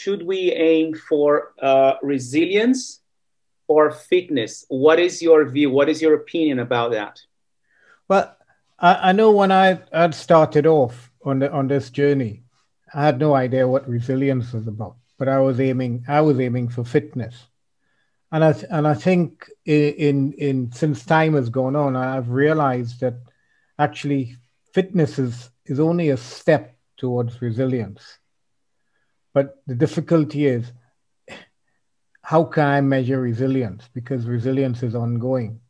should we aim for resilience or fitness? What is your view? What is your opinion about that? Well, I know when I'd started off on this journey, I had no idea what resilience was about, but I was aiming for fitness. And I think in since time has gone on, I've realized that actually fitness is only a step towards resilience. But the difficulty is, how can I measure resilience? Because resilience is ongoing.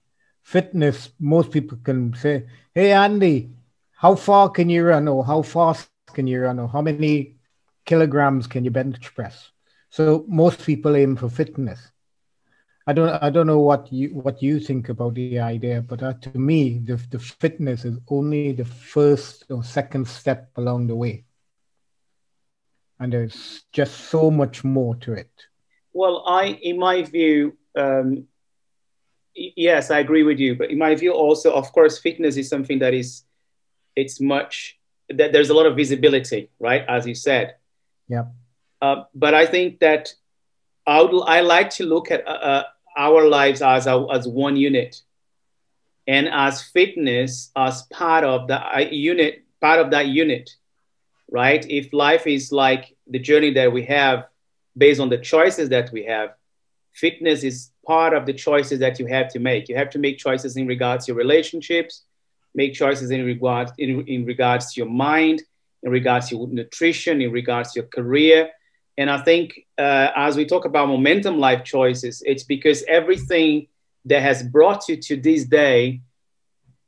Fitness, most people can say, "Hey Andy, how far can you run, or how fast can you run, or how many kilograms can you bench press?" So most people aim for fitness. I don't know what you think about the idea, but to me, the fitness is only the first or second step along the way, and there's just so much more to it. Well, in my view, yes, I agree with you. But in my view, also, of course, fitness is something that it's much that there's a lot of visibility, right? As you said. Yeah. But I think that I like to look at our lives as one unit, and as fitness as part of the unit, part of that unit, right? If life is like the journey that we have based on the choices that we have, fitness is part of the choices that you have to make. You have to make choices in regards to your relationships, make choices in regards to your mind, in regards to your nutrition, in regards to your career. And I think as we talk about momentum life choices, it's because everything that has brought you to this day,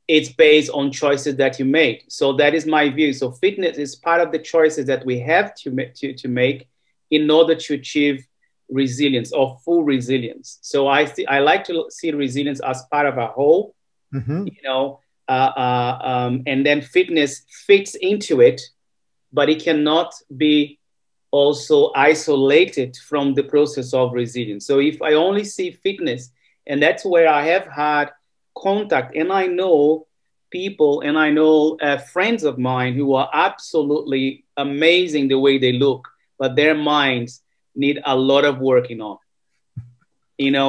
it's based on choices that you made. So that is my view. So fitness is part of the choices that we have to make in order to achieve resilience or full resilience. So I like to see resilience as part of a whole, Mm-hmm. and then fitness fits into it, but it cannot be also isolated from the process of resilience. So if I only see fitness, and that's where I have had contact, and I know people, and I know friends of mine who are absolutely amazing the way they look, but their minds need a lot of working on.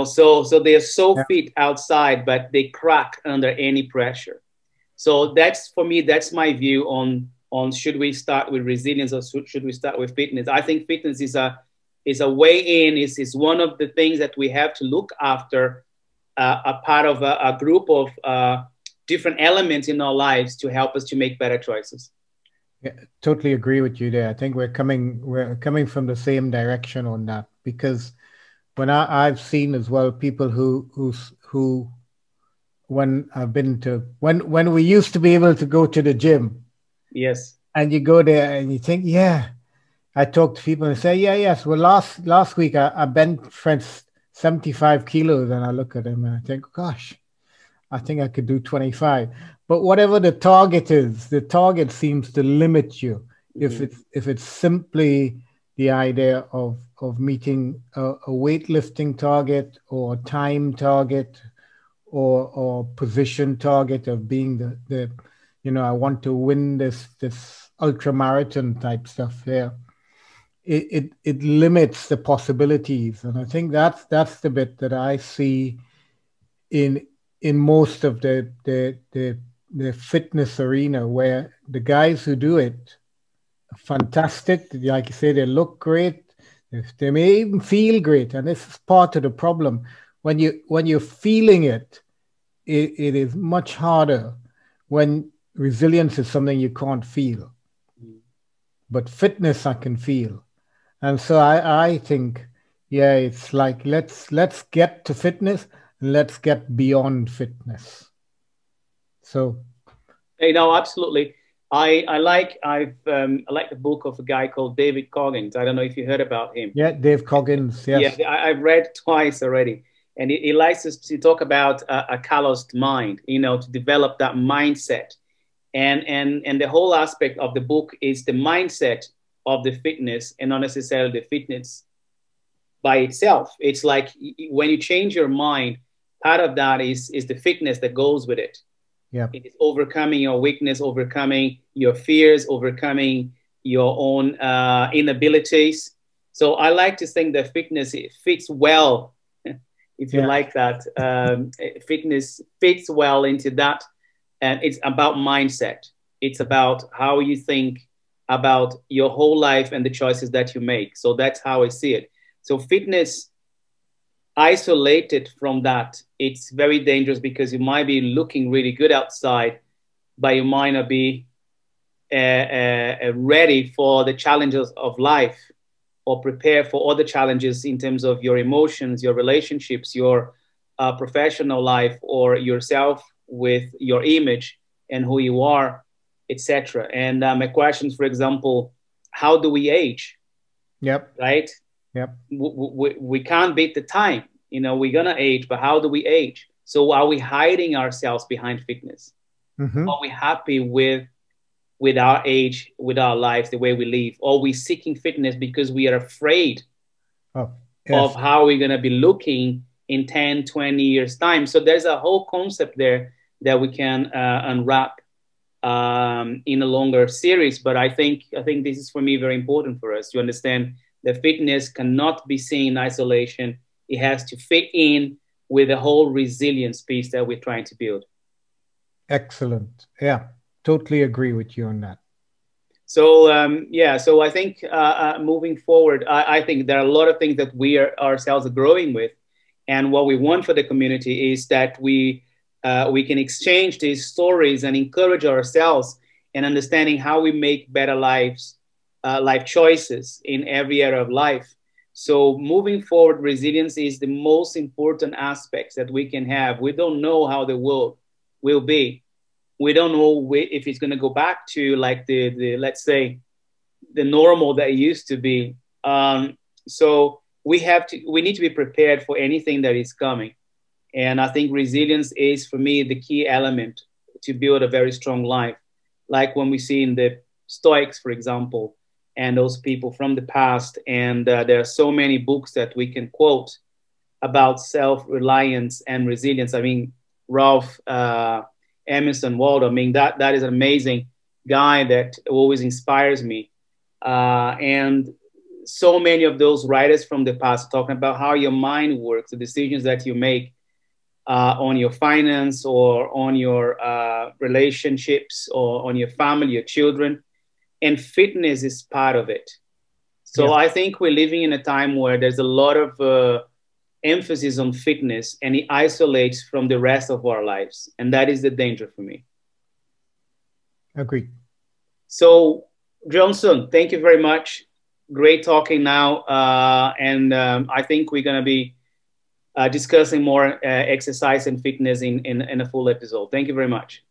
So they're so Yeah. fit outside, but they crack under any pressure. So that's, for me, that's my view on should we start with resilience or should we start with fitness. I think fitness is a way in, is one of the things that we have to look after, a part of a group of different elements in our lives to help us to make better choices. Yeah, totally agree with you there. I think we're coming from the same direction on that, because when I've seen as well people who when I've been to when we used to be able to go to the gym, Yes. and you go there and you think, yeah, I talk to people and say, yeah, yes. Well, last week I bent pressed 75 kilos, and I look at them and I think, gosh, I think I could do 25. But whatever the target is, the target seems to limit you. Mm-hmm. If it's simply the idea of meeting a weightlifting target, or time target, or position target of being I want to win this ultra marathon type stuff there. It limits the possibilities, and I think that's the bit that I see in most of the fitness arena, where the guys who do it are fantastic. Like you say, they look great. They may even feel great, and this is part of the problem. When you're feeling it is much harder when resilience is something you can't feel. But fitness I can feel. And so I think, yeah, it's like let's get to fitness, and let's get beyond fitness. So Absolutely. I like the book of a guy called David Coggins. I don't know if you heard about him. yeah, Dave Coggins, Yeah, yes. I've read twice already, and he likes to talk about a calloused mind. To develop that mindset, and the whole aspect of the book is the mindset of the fitness, and not necessarily the fitness by itself. It's like when you change your mind, part of that is the fitness that goes with it. Yeah. It is overcoming your weakness, overcoming your fears, overcoming your own inabilities. So I like to think that fitness, it fits well, if you like that. Fitness fits well into that. And it's about mindset. It's about how you think about your whole life and the choices that you make. So that's how I see it. So fitness isolated from that, it's very dangerous, because you might be looking really good outside, but you might not be ready for the challenges of life, or prepare for other challenges in terms of your emotions, your relationships, your professional life, or yourself with your image and who you are, etc. And my questions, for example, how do we age? Yep. Right? Yep. We can't beat the time. You know, we're gonna age, but how do we age? So are we hiding ourselves behind fitness? Mm-hmm. Are we happy with our age, with our lives, the way we live? Or are we seeking fitness because we are afraid of how we're gonna be looking in 10, 20 years time? So there's a whole concept there that we can unwrap in a longer series. But I think this is, for me, very important for us to understand that fitness cannot be seen in isolation. It has to fit in with the whole resilience piece that we're trying to build. Excellent. Yeah, totally agree with you on that. So yeah, so I think moving forward, I think there are a lot of things that we ourselves are growing with, and what we want for the community is that we can exchange these stories and encourage ourselves in understanding how we make better lives, life choices in every area of life. So moving forward, resilience is the most important aspects that we can have. We don't know how the world will be. We don't know if it's going to go back to like the let's say the normal that it used to be. So we need to be prepared for anything that is coming. And I think resilience is, for me, the key element to build a very strong life. Like when we see in the Stoics, for example, and those people from the past. And there are so many books that we can quote about self-reliance and resilience. I mean, Ralph Emerson Waldo, I mean, that is an amazing guy that always inspires me. And so many of those writers from the past talking about how your mind works, the decisions that you make on your finance or on your relationships or on your family, your children, and fitness is part of it. So I think we're living in a time where there's a lot of emphasis on fitness, and it isolates from the rest of our lives. And that is the danger for me. Agreed. So Johnson, thank you very much. Great talking now. And I think we're going to be discussing more exercise and fitness in a full episode. Thank you very much.